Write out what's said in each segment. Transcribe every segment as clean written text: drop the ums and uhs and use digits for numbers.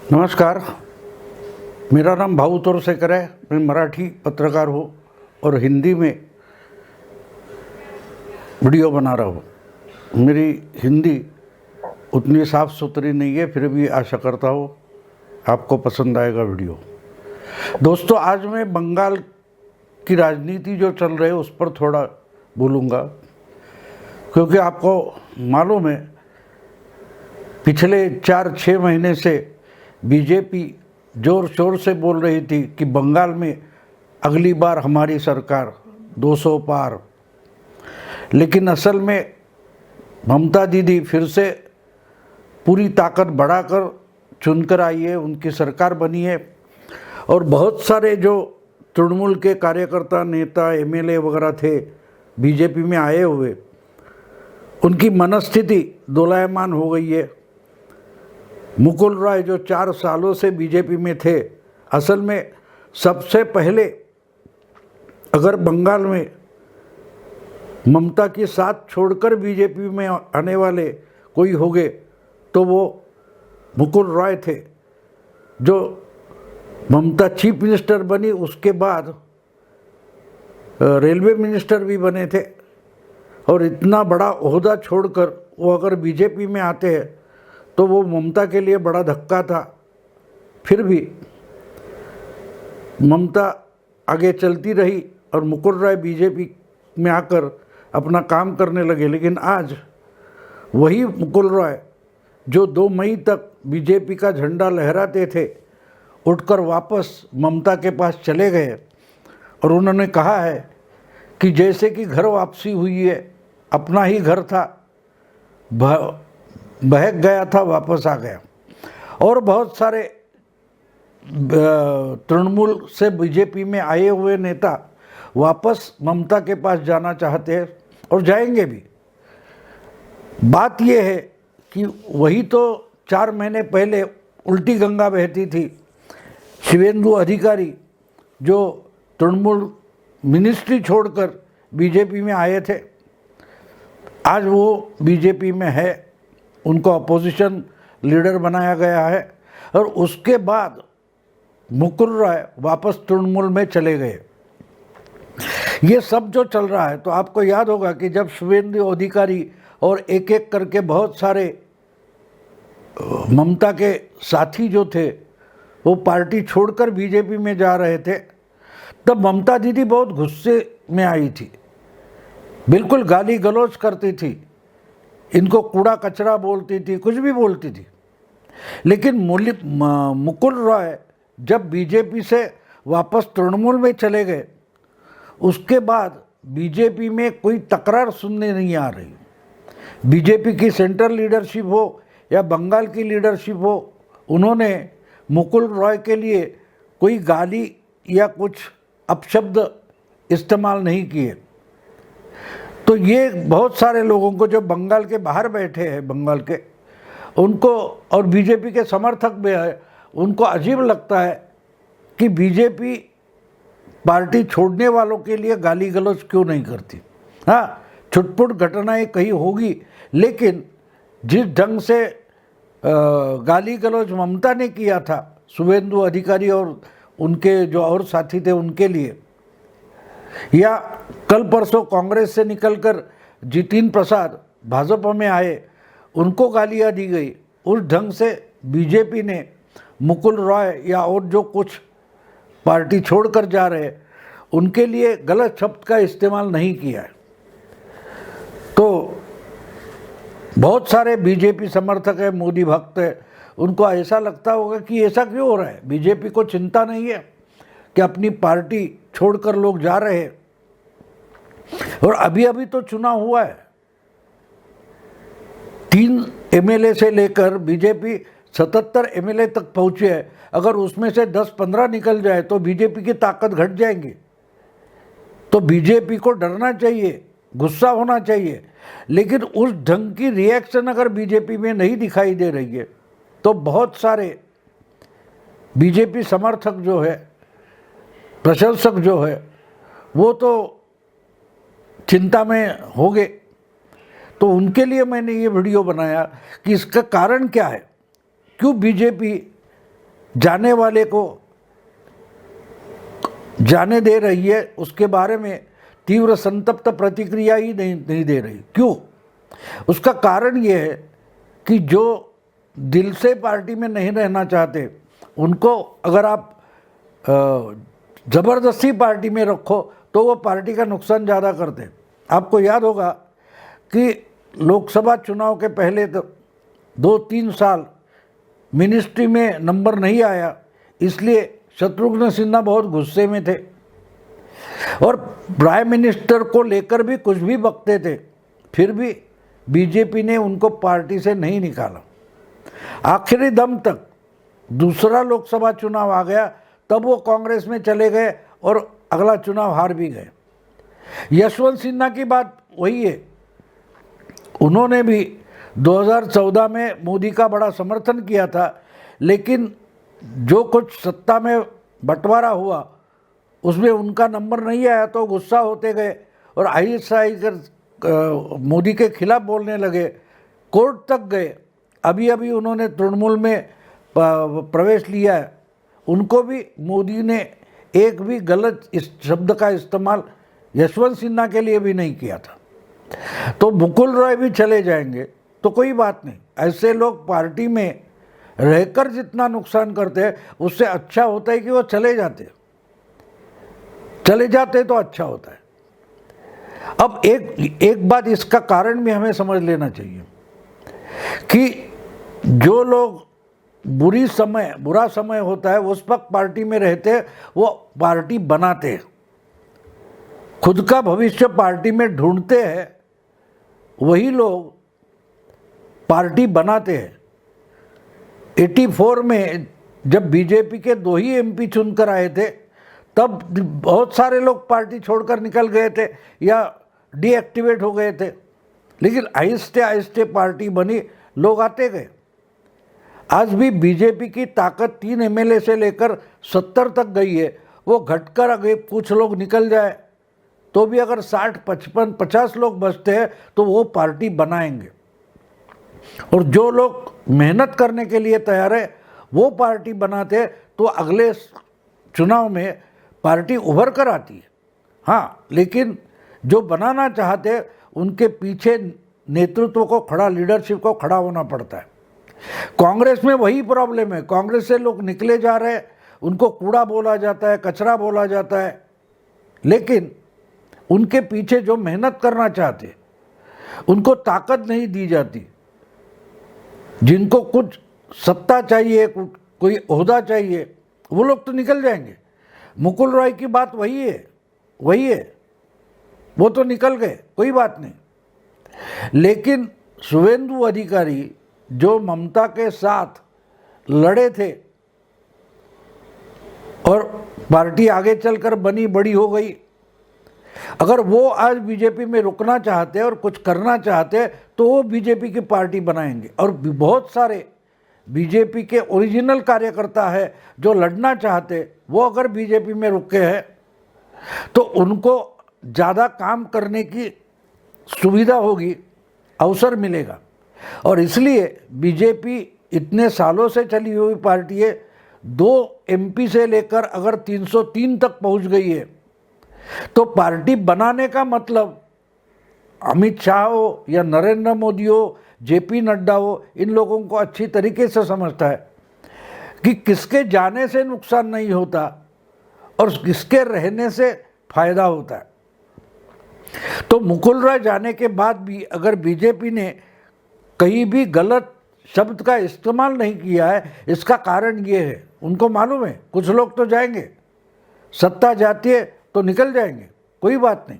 नमस्कार, मेरा नाम भाऊ तोरसेकर है। मैं मराठी पत्रकार हूँ और हिंदी में वीडियो बना रहा हूँ। मेरी हिंदी उतनी साफ़ सुथरी नहीं है, फिर भी आशा करता हूँ आपको पसंद आएगा वीडियो। दोस्तों, आज मैं बंगाल की राजनीति जो चल रही है उस पर थोड़ा बोलूँगा, क्योंकि आपको मालूम है पिछले 4-6 महीने से बीजेपी जोर शोर से बोल रही थी कि बंगाल में अगली बार हमारी सरकार 200 पार। लेकिन असल में ममता दीदी फिर से पूरी ताकत बढ़ाकर चुनकर आई है, उनकी सरकार बनी है। और बहुत सारे जो तृणमूल के कार्यकर्ता, नेता, एमएलए वगैरह थे बीजेपी में आए हुए, उनकी मनस्थिति दोलायमान हो गई है। मुकुल रॉय जो 4 सालों से बीजेपी में थे, असल में सबसे पहले अगर बंगाल में ममता की साथ छोड़कर बीजेपी में आने वाले कोई होंगे तो वो मुकुल रॉय थे, जो ममता चीफ मिनिस्टर बनी उसके बाद रेलवे मिनिस्टर भी बने थे। और इतना बड़ा ओहदा छोड़कर वो अगर बीजेपी में आते हैं तो वो ममता के लिए बड़ा धक्का था। फिर भी ममता आगे चलती रही और मुकुल रॉय बीजेपी में आकर अपना काम करने लगे। लेकिन आज वही मुकुल रॉय जो 2 मई तक बीजेपी का झंडा लहराते थे, उठकर वापस ममता के पास चले गए और उन्होंने कहा है कि जैसे कि घर वापसी हुई है, अपना ही घर था, बहक गया था, वापस आ गया। और बहुत सारे तृणमूल से बीजेपी में आए हुए नेता वापस ममता के पास जाना चाहते हैं और जाएंगे भी। बात यह है कि वही तो 4 महीने पहले उल्टी गंगा बहती थी। शिवेंदु अधिकारी जो तृणमूल मिनिस्ट्री छोड़कर बीजेपी में आए थे, आज वो बीजेपी में है, उनको अपोजिशन लीडर बनाया गया है। और उसके बाद मुकुल रॉय वापस तृणमूल में चले गए। ये सब जो चल रहा है, तो आपको याद होगा कि जब शुवेंदु अधिकारी और एक एक करके बहुत सारे ममता के साथी जो थे वो पार्टी छोड़कर बीजेपी में जा रहे थे, तब ममता दीदी बहुत गुस्से में आई थी, बिल्कुल गाली गलौज करती थी, इनको कूड़ा कचरा बोलती थी, कुछ भी बोलती थी। लेकिन मुकुल रॉय जब बीजेपी से वापस तृणमूल में चले गए, उसके बाद बीजेपी में कोई तकरार सुनने नहीं आ रही। बीजेपी की सेंट्रल लीडरशिप हो या बंगाल की लीडरशिप हो, उन्होंने मुकुल रॉय के लिए कोई गाली या कुछ अपशब्द इस्तेमाल नहीं किए। तो ये बहुत सारे लोगों को जो बंगाल के बाहर बैठे हैं, बंगाल के, उनको और बीजेपी के समर्थक भी है, उनको अजीब लगता है कि बीजेपी पार्टी छोड़ने वालों के लिए गाली गलौज क्यों नहीं करती। हाँ, छुटपुट घटनाएं कहीं होगी, लेकिन जिस ढंग से गाली गलौज ममता ने किया था शुवेंदु अधिकारी और उनके जो और साथी थे उनके लिए, या कल परसों कांग्रेस से निकलकर जितिन प्रसाद भाजपा में आए, उनको गालियां दी गई, उस ढंग से बीजेपी ने मुकुल रॉय या और जो कुछ पार्टी छोड़कर जा रहे उनके लिए गलत शब्द का इस्तेमाल नहीं किया है। तो बहुत सारे बीजेपी समर्थक है, मोदी भक्त है, उनको ऐसा लगता होगा कि ऐसा क्यों हो रहा है। बीजेपी को चिंता नहीं है कि अपनी पार्टी छोड़कर लोग जा रहे हैं। और अभी अभी तो चुनाव हुआ है, 3 एमएलए से लेकर बीजेपी 77 एमएलए तक पहुंचे है। अगर उसमें से 10-15 निकल जाए तो बीजेपी की ताकत घट जाएगी। तो बीजेपी को डरना चाहिए, गुस्सा होना चाहिए। लेकिन उस ढंग की रिएक्शन अगर बीजेपी में नहीं दिखाई दे रही है तो बहुत सारे बीजेपी समर्थक जो है, प्रशंसक जो है, वो तो चिंता में होंगे। तो उनके लिए मैंने ये वीडियो बनाया कि इसका कारण क्या है, क्यों बीजेपी जाने वाले को जाने दे रही है, उसके बारे में तीव्र संतप्त प्रतिक्रिया ही नहीं दे रही। क्यों? उसका कारण ये है कि जो दिल से पार्टी में नहीं रहना चाहते उनको अगर आप ज़बरदस्ती पार्टी में रखो तो वो पार्टी का नुकसान ज़्यादा करते हैं। आपको याद होगा कि लोकसभा चुनाव के पहले तो 2-3 साल मिनिस्ट्री में नंबर नहीं आया, इसलिए शत्रुघ्न सिन्हा बहुत गुस्से में थे और प्राइम मिनिस्टर को लेकर भी कुछ भी बकते थे, फिर भी बीजेपी ने उनको पार्टी से नहीं निकाला। आखिरी दम तक दूसरा लोकसभा चुनाव आ गया, तब वो कांग्रेस में चले गए और अगला चुनाव हार भी गए। यशवंत सिन्हा की बात वही है, उन्होंने भी 2014 में मोदी का बड़ा समर्थन किया था, लेकिन जो कुछ सत्ता में बंटवारा हुआ उसमें उनका नंबर नहीं आया तो गुस्सा होते गए और आईएसआई कर मोदी के खिलाफ बोलने लगे, कोर्ट तक गए। अभी अभी उन्होंने तृणमूल में प्रवेश लिया है, उनको भी मोदी ने एक भी गलत इस शब्द का इस्तेमाल यशवंत सिन्हा के लिए भी नहीं किया था। तो मुकुल रॉय भी चले जाएंगे तो कोई बात नहीं, ऐसे लोग पार्टी में रहकर जितना नुकसान करते हैं उससे अच्छा होता है कि वो चले जाते तो अच्छा होता है। अब एक बात इसका कारण भी हमें समझ लेना चाहिए कि जो लोग बुरा समय होता है उस वक्त पार्टी में रहते हैं, वो पार्टी बनाते हैं, खुद का भविष्य पार्टी में ढूंढते हैं, वही लोग पार्टी बनाते हैं। 84 में जब बीजेपी के 2 ही एमपी चुनकर आए थे तब बहुत सारे लोग पार्टी छोड़कर निकल गए थे या डीएक्टिवेट हो गए थे, लेकिन आहिस्ते आहिस्ते पार्टी बनी, लोग आते गए। आज भी बीजेपी की ताकत 3 एमएलए से लेकर 70 तक गई है, वो घटकर अगर कुछ लोग निकल जाए तो भी अगर 60, 55, 50 लोग बचते हैं तो वो पार्टी बनाएंगे। और जो लोग मेहनत करने के लिए तैयार है वो पार्टी बनाते हैं तो अगले चुनाव में पार्टी उभर कर आती है। हाँ, लेकिन जो बनाना चाहते हैं उनके पीछे नेतृत्व को खड़ा, लीडरशिप को खड़ा होना पड़ता है। कांग्रेस में वही प्रॉब्लम है, कांग्रेस से लोग निकले जा रहे हैं, उनको कूड़ा बोला जाता है, कचरा बोला जाता है, लेकिन उनके पीछे जो मेहनत करना चाहते उनको ताकत नहीं दी जाती। जिनको कुछ सत्ता चाहिए, कोई ओहदा चाहिए, वो लोग तो निकल जाएंगे। मुकुल रॉय की बात वही है, वो तो निकल गए, कोई बात नहीं। लेकिन शुवेंदु अधिकारी जो ममता के साथ लड़े थे और पार्टी आगे चलकर बनी बड़ी हो गई, अगर वो आज बीजेपी में रुकना चाहते हैं और कुछ करना चाहते हैं तो वो बीजेपी की पार्टी बनाएंगे। और बहुत सारे बीजेपी के ओरिजिनल कार्यकर्ता है जो लड़ना चाहते, वो अगर बीजेपी में रुके हैं तो उनको ज़्यादा काम करने की सुविधा होगी, अवसर मिलेगा। और इसलिए बीजेपी इतने सालों से चली हुई पार्टी है, 2 एमपी से लेकर अगर 303 तक पहुंच गई है तो पार्टी बनाने का मतलब अमित शाह हो या नरेंद्र मोदी हो, जेपी नड्डा हो, इन लोगों को अच्छी तरीके से समझता है कि किसके जाने से नुकसान नहीं होता और किसके रहने से फायदा होता है। तो मुकुल रॉय जाने के बाद भी अगर बीजेपी ने कहीं भी गलत शब्द का इस्तेमाल नहीं किया है, इसका कारण ये है, उनको मालूम है कुछ लोग तो जाएंगे, सत्ता जाती है तो निकल जाएंगे, कोई बात नहीं,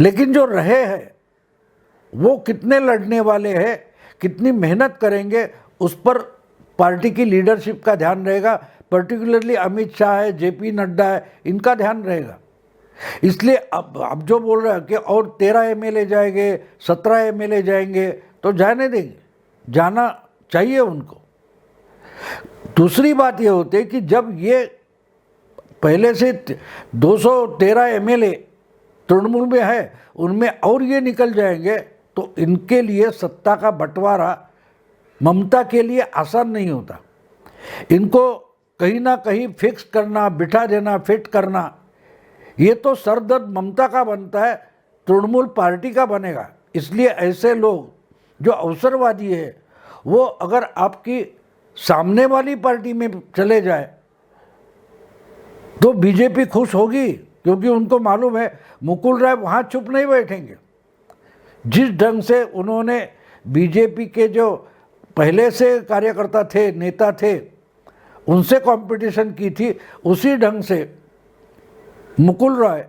लेकिन जो रहे हैं वो कितने लड़ने वाले हैं, कितनी मेहनत करेंगे, उस पर पार्टी की लीडरशिप का ध्यान रहेगा। पर्टिकुलरली अमित शाह है, जेपी नड्डा है, इनका ध्यान रहेगा। इसलिए अब जो बोल रहे हैं कि और 13 एमएलए जाएंगे, 17 एमएलए जाएंगे, तो जाने देंगे, जाना चाहिए उनको। दूसरी बात ये होती है कि जब ये पहले से 213 एमएलए तृणमूल में है, उनमें और ये निकल जाएंगे तो इनके लिए सत्ता का बंटवारा ममता के लिए आसान नहीं होता। इनको कहीं ना कहीं फिक्स करना, बिठा देना, फिट करना, ये तो सरदर्द ममता का बनता है, तृणमूल पार्टी का बनेगा। इसलिए ऐसे लोग जो अवसरवादी है वो अगर आपकी सामने वाली पार्टी में चले जाए तो बीजेपी खुश होगी, क्योंकि उनको मालूम है मुकुल राय वहाँ चुप नहीं बैठेंगे। जिस ढंग से उन्होंने बीजेपी के जो पहले से कार्यकर्ता थे, नेता थे, उनसे कंपटीशन की थी, उसी ढंग से मुकुल राय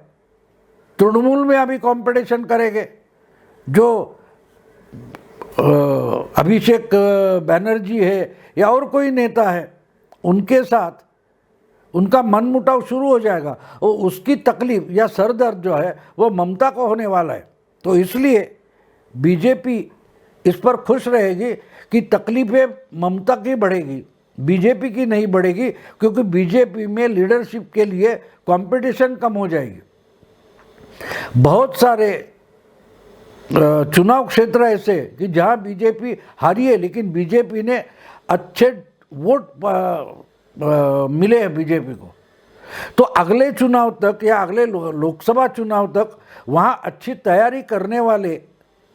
तृणमूल में अभी कंपटीशन करेंगे। जो अभिषेक बैनर्जी है या और कोई नेता है, उनके साथ उनका मनमुटाव शुरू हो जाएगा और उसकी तकलीफ या सरदर्द जो है वो ममता को होने वाला है। तो इसलिए बीजेपी इस पर खुश रहेगी कि तकलीफें ममता की बढ़ेगी, बीजेपी की नहीं बढ़ेगी, क्योंकि बीजेपी में लीडरशिप के लिए कंपटीशन कम हो जाएगी। बहुत सारे चुनाव क्षेत्र ऐसे कि जहां बीजेपी हारी है, लेकिन बीजेपी ने अच्छे वोट मिले हैं बीजेपी को। तो अगले चुनाव तक या अगले लोकसभा चुनाव तक वहां अच्छी तैयारी करने वाले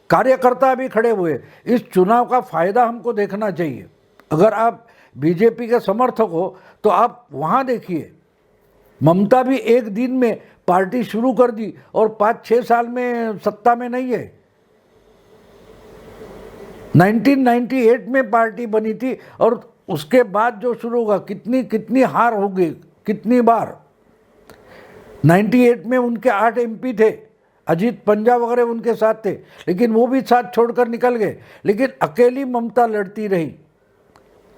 कार्यकर्ता भी खड़े हुए। इस चुनाव का फायदा हमको देखना चाहिए। अगर आप बीजेपी के समर्थक हो तो आप वहां देखिए, ममता भी एक दिन में पार्टी शुरू कर दी और 5-6 साल में सत्ता में नहीं है। 1998 में पार्टी बनी थी और उसके बाद जो शुरू होगा, कितनी कितनी हार होगी, कितनी बार। 98 में उनके 8 एमपी थे, अजीत पंजाब वगैरह उनके साथ थे, लेकिन वो भी साथ छोड़कर निकल गए। लेकिन अकेली ममता लड़ती रही।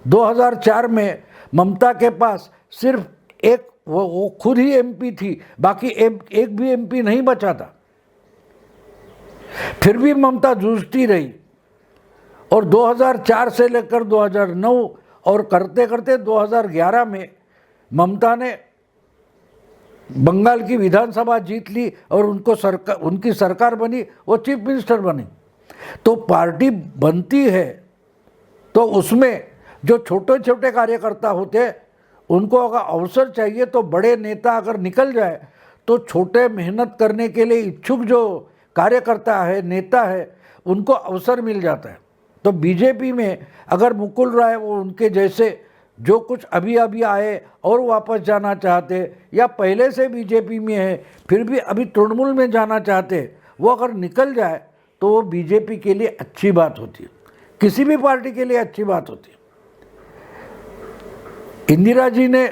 2004 में ममता के पास सिर्फ एक वो खुद ही एमपी थी, बाकी एक भी एमपी नहीं बचा था। फिर भी ममता जूझती रही और 2004 से लेकर 2009 और करते करते 2011 में ममता ने बंगाल की विधानसभा जीत ली और उनकी सरकार बनी, वो चीफ मिनिस्टर बनी। तो पार्टी बनती है तो उसमें जो छोटे छोटे कार्यकर्ता होते हैं उनको अगर अवसर चाहिए, तो बड़े नेता अगर निकल जाए तो छोटे मेहनत करने के लिए इच्छुक जो कार्यकर्ता है, नेता है, उनको अवसर मिल जाता है। तो बीजेपी में अगर मुकुल राय वो उनके जैसे जो कुछ अभी अभी आए और वापस जाना चाहते, या पहले से बीजेपी में है फिर भी अभी तृणमूल में जाना चाहते, वो अगर निकल जाए तो वो बीजेपी के लिए अच्छी बात होती है, किसी भी पार्टी के लिए अच्छी बात होती है। इंदिरा जी ने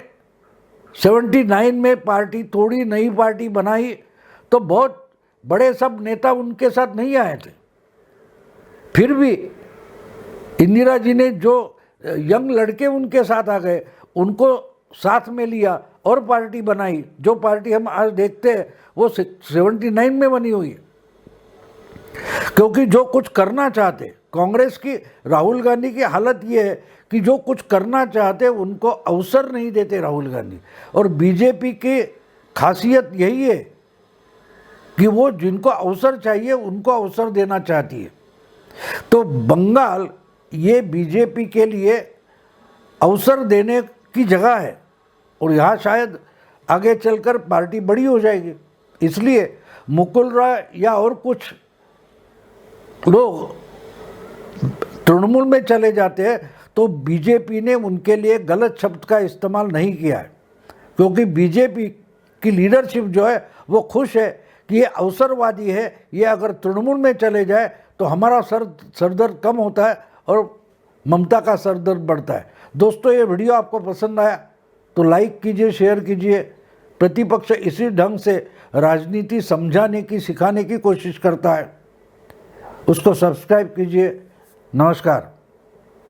79 में पार्टी तोड़ी, नई पार्टी बनाई, तो बहुत बड़े सब नेता उनके साथ नहीं आए थे। फिर भी इंदिरा जी ने जो यंग लड़के उनके साथ आ गए, उनको साथ में लिया और पार्टी बनाई। जो पार्टी हम आज देखते हैं वो 79 में बनी हुई है। क्योंकि जो कुछ करना चाहते, कांग्रेस की, राहुल गांधी की हालत ये है कि जो कुछ करना चाहते उनको अवसर नहीं देते राहुल गांधी। और बीजेपी की खासियत यही है कि वो जिनको अवसर चाहिए उनको अवसर देना चाहती है। तो बंगाल ये बीजेपी के लिए अवसर देने की जगह है और यहाँ शायद आगे चलकर पार्टी बड़ी हो जाएगी। इसलिए मुकुल राय या और कुछ लोग तृणमूल में चले जाते हैं तो बीजेपी ने उनके लिए गलत शब्द का इस्तेमाल नहीं किया है, क्योंकि बीजेपी की लीडरशिप जो है वो खुश है कि ये अवसरवादी है, ये अगर तृणमूल में चले जाए तो हमारा सरदर्द कम होता है और ममता का सरदर्द बढ़ता है। दोस्तों, ये वीडियो आपको पसंद आया तो लाइक कीजिए, शेयर कीजिए। प्रतिपक्ष इसी ढंग से राजनीति समझाने की, सिखाने की कोशिश करता है, उसको सब्सक्राइब कीजिए। नमस्कार।